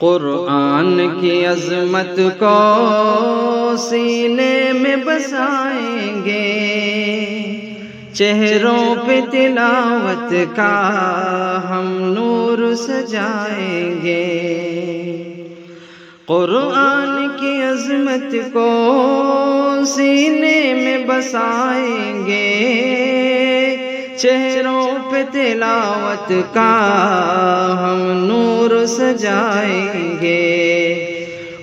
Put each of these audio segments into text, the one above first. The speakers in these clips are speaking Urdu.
قرآن کی عظمت کو سینے میں بسائیں گے، چہروں پہ تلاوت کا ہم نور سجائیں گے۔ قرآن کی عظمت کو سینے میں بسائیں گے، چہروں پہ تلاوت کا ہم نور سجائیں گے۔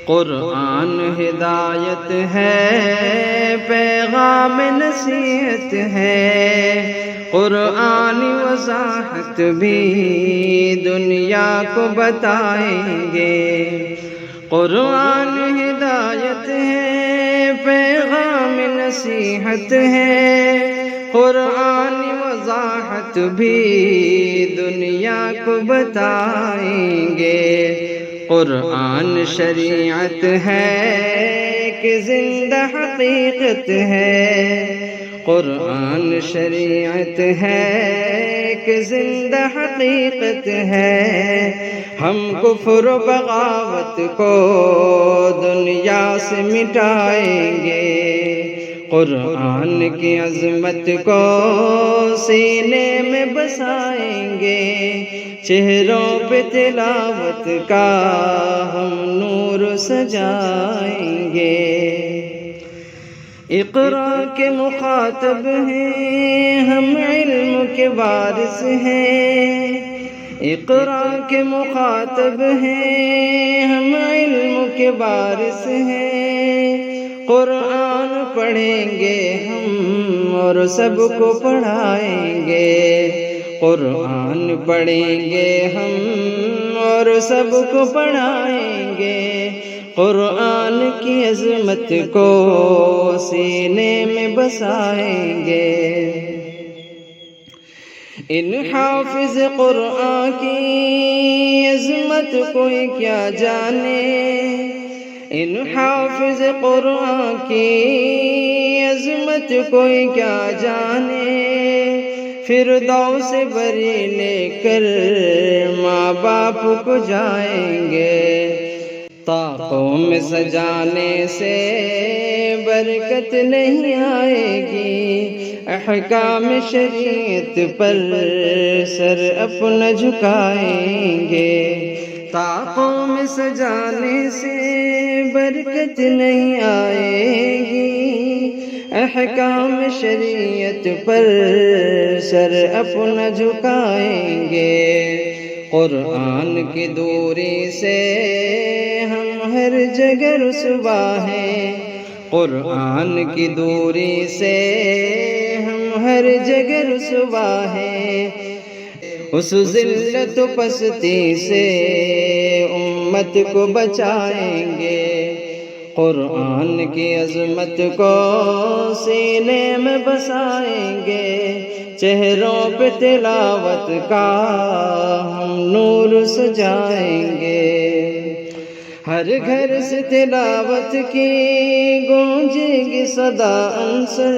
قرآن ہدایت ہے، پیغام نصیحت ہے، قرآن وضاحت بھی دنیا کو بتائیں گے۔ قرآن ہدایت ہے، پیغام نصیحت ہے، قرآن وضاحت بھی دنیا کو بتائیں گے۔ قرآن شریعت ہے کہ زندہ حقیقت ہے، قرآن شریعت ہے کہ زندہ حقیقت ہے۔ ہم کفر و بغاوت کو دنیا سے مٹائیں گے، قرآن کی عظمت کو سینے میں بسائیں گے، چہروں پہ تلاوت کا ہم نور سجائیں گے۔ اقرا کے مخاطب ہیں، ہم علم کے وارث ہیں، اقرا کے مخاطب ہیں، ہم علم کے وارث ہیں۔ قرآن پڑھیں گے ہم اور سب کو پڑھائیں گے، قرآن پڑھیں گے ہم اور سب کو پڑھائیں گے، قرآن کی عظمت کو سینے میں بسائیں گے۔ ان حافظ قرآن کی عظمت کوئی کیا جانے، ان حافظ قرآن کی عظمت کوئی کیا جانے، فردوس بری لے کر ماں باپ کو جائیں گے۔ طاقوں میں سجانے سے برکت نہیں آئے گی، احکام شریعت پر سر اپنا جھکائیں گے۔ طاقوں میں سجانے سے برکت نہیں آئے گی، احکام شریعت پر سر اپنا جھکائیں گے۔ قرآن کی دوری سے ہم ہر جگہ رسوا ہیں، قرآن کی دوری سے ہم ہر جگہ رسوا ہیں۔ اس ذلت و پستی سے امت کو بچائیں گے، قرآن کی عظمت کو سینے میں بسائیں گے، چہروں پہ تلاوت کا ہم نور سجائیں گے۔ ہر گھر سے تلاوت کی گونجے گی صدا انصر،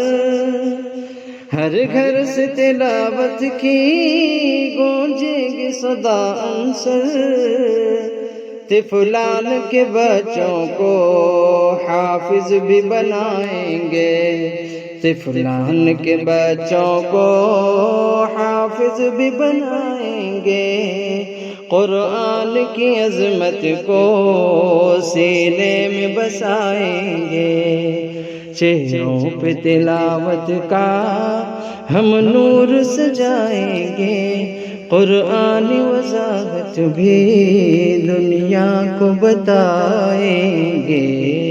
ہر گھر سے تلاوت کی گونجے گی صدا انصر۔ طفلان کے بچوں کو حافظ بھی بنائیں گے، طفلان کے بچوں کو حافظ بھی بنائیں گے، قرآن کی عظمت کو سینے میں بسائیں گے، چہروں پہ تلاوت کا ہم نور سجائیں گے، قرآن وضاحت بھی دنیا کو بتائیں گے۔